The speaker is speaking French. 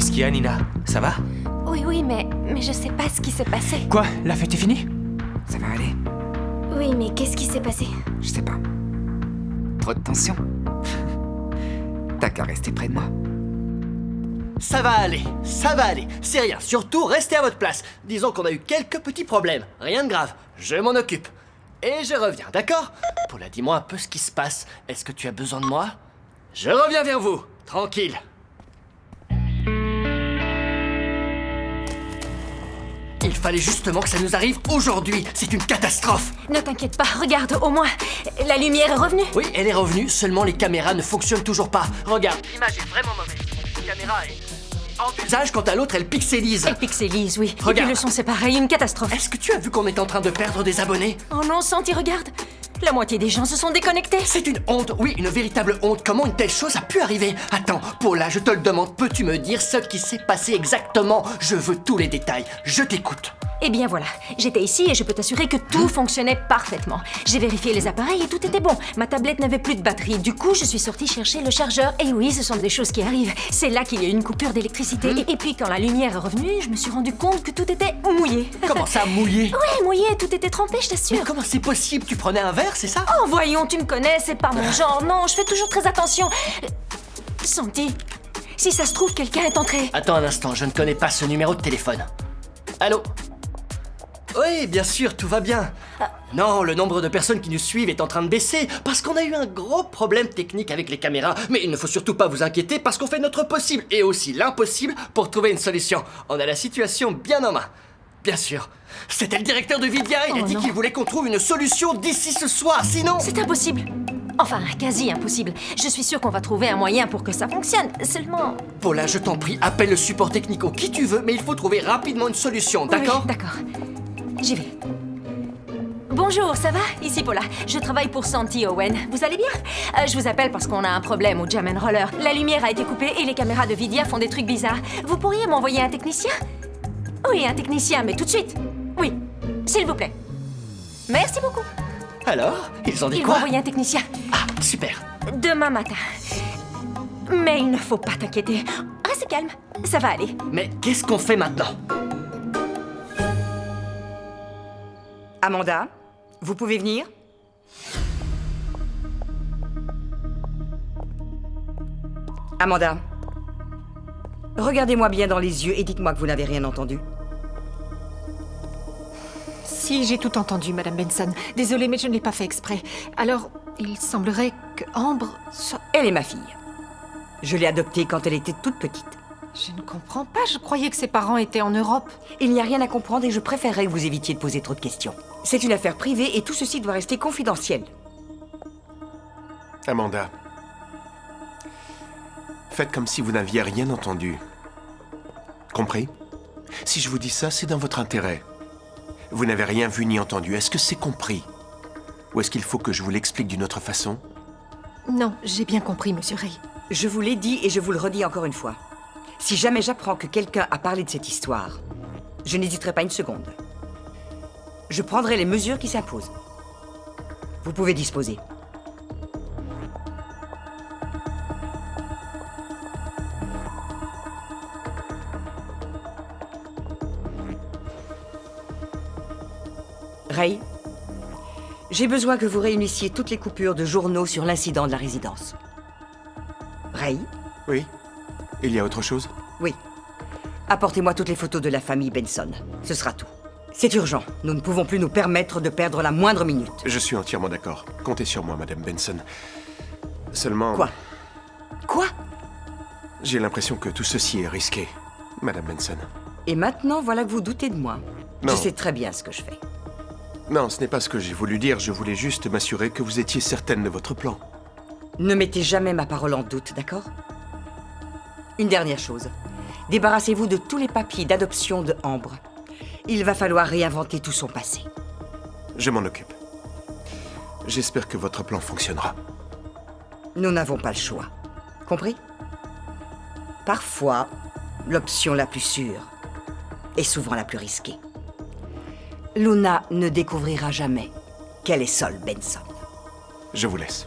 Qu'est-ce qu'il y a, Nina? Ça va? Oui, mais je sais pas ce qui s'est passé. Quoi? La fête est finie? Ça va aller? Oui, mais qu'est-ce qui s'est passé? Je sais pas. Trop de tension. T'as qu'à rester près de moi. Ça va aller, c'est rien. Surtout, restez à votre place. Disons qu'on a eu quelques petits problèmes. Rien de grave, je m'en occupe. Et je reviens, d'accord? Paula, dis-moi un peu ce qui se passe. Est-ce que tu as besoin de moi? Je reviens vers vous, tranquille. Il fallait justement que ça nous arrive aujourd'hui. C'est une catastrophe. Ne t'inquiète pas, regarde, au moins, la lumière est revenue. Oui, elle est revenue, seulement les caméras ne fonctionnent toujours pas. Regarde, l'image est vraiment mauvaise. La caméra est en usage, quant à l'autre, elle pixelise. Elle pixelise, oui. Regarde. Et puis le son, c'est pareil, une catastrophe. Est-ce que tu as vu qu'on est en train de perdre des abonnés? Oh non, Santi, regarde. La moitié des gens se sont déconnectés. C'est une honte, oui, une véritable honte. Comment une telle chose a pu arriver? Attends, Paula, je te le demande, peux-tu me dire ce qui s'est passé exactement? Je veux tous les détails, je t'écoute. Eh bien voilà, j'étais ici et je peux t'assurer que tout fonctionnait parfaitement. J'ai vérifié les appareils et tout était bon. Ma tablette n'avait plus de batterie. Du coup, je suis sortie chercher le chargeur. Et oui, ce sont des choses qui arrivent. C'est là qu'il y a eu une coupure d'électricité. Et puis quand la lumière est revenue, je me suis rendu compte que tout était mouillé. Comment ça, mouillé? Ouais, mouillé, tout était trempé, je t'assure. Mais comment c'est possible? Tu prenais un verre, c'est ça? Oh, voyons, tu me connais, c'est pas mon genre. Non, je fais toujours très attention. Santi, si ça se trouve, quelqu'un est entré. Attends un instant, je ne connais pas ce numéro de téléphone. Allô? Oui, bien sûr, tout va bien. Non, le nombre de personnes qui nous suivent est en train de baisser parce qu'on a eu un gros problème technique avec les caméras. Mais il ne faut surtout pas vous inquiéter parce qu'on fait notre possible et aussi l'impossible pour trouver une solution. On a la situation bien en main. Bien sûr. C'était le directeur de Vidia, il a dit qu'il voulait qu'on trouve une solution d'ici ce soir, sinon... C'est impossible. Enfin, quasi impossible. Je suis sûre qu'on va trouver un moyen pour que ça fonctionne. Seulement... Paula, je t'en prie, appelle le support technique ou qui tu veux, mais il faut trouver rapidement une solution, d'accord? Oui, d'accord. J'y vais. Bonjour, ça va? Ici Paula. Je travaille pour Santi Owen. Vous allez bien? Je vous appelle parce qu'on a un problème au Jam & Roller. La lumière a été coupée et les caméras de Vidia font des trucs bizarres. Vous pourriez m'envoyer un technicien? Oui, un technicien, mais tout de suite. Oui, s'il vous plaît. Merci beaucoup. Alors, ils ont dit Ils vont quoi? envoyer un technicien. Ah, super. Demain matin. Mais il ne faut pas t'inquiéter. Reste calme, ça va aller. Mais qu'est-ce qu'on fait maintenant? Amanda, vous pouvez venir? Amanda, regardez-moi bien dans les yeux et dites-moi que vous n'avez rien entendu. Si, j'ai tout entendu, Madame Benson. Désolée, mais je ne l'ai pas fait exprès. Alors, il semblerait que Ambre soit... Elle est ma fille. Je l'ai adoptée quand elle était toute petite. Je ne comprends pas, je croyais que ses parents étaient en Europe. Il n'y a rien à comprendre et je préférerais que vous évitiez de poser trop de questions. C'est une affaire privée et tout ceci doit rester confidentiel. Amanda, faites comme si vous n'aviez rien entendu. Compris? Si je vous dis ça, c'est dans votre intérêt. Vous n'avez rien vu ni entendu. Est-ce que c'est compris? Ou est-ce qu'il faut que je vous l'explique d'une autre façon? Non, j'ai bien compris, Monsieur Ray. Je vous l'ai dit et je vous le redis encore une fois. Si jamais j'apprends que quelqu'un a parlé de cette histoire, je n'hésiterai pas une seconde. Je prendrai les mesures qui s'imposent. Vous pouvez disposer. Ray, j'ai besoin que vous réunissiez toutes les coupures de journaux sur l'incident de la résidence. Ray? Oui? Il y a autre chose? Oui. Apportez-moi toutes les photos de la famille Benson. Ce sera tout. C'est urgent. Nous ne pouvons plus nous permettre de perdre la moindre minute. Je suis entièrement d'accord. Comptez sur moi, Madame Benson. Seulement... Quoi? Quoi? J'ai l'impression que tout ceci est risqué, Madame Benson. Et maintenant, voilà que vous doutez de moi. Non. Je sais très bien ce que je fais. Non, ce n'est pas ce que j'ai voulu dire. Je voulais juste m'assurer que vous étiez certaine de votre plan. Ne mettez jamais ma parole en doute, d'accord? Une dernière chose. Débarrassez-vous de tous les papiers d'adoption de Ambre. Il va falloir réinventer tout son passé. Je m'en occupe. J'espère que votre plan fonctionnera. Nous n'avons pas le choix. Compris? Parfois, l'option la plus sûre est souvent la plus risquée. Luna ne découvrira jamais qu'elle est Sol Benson. Je vous laisse.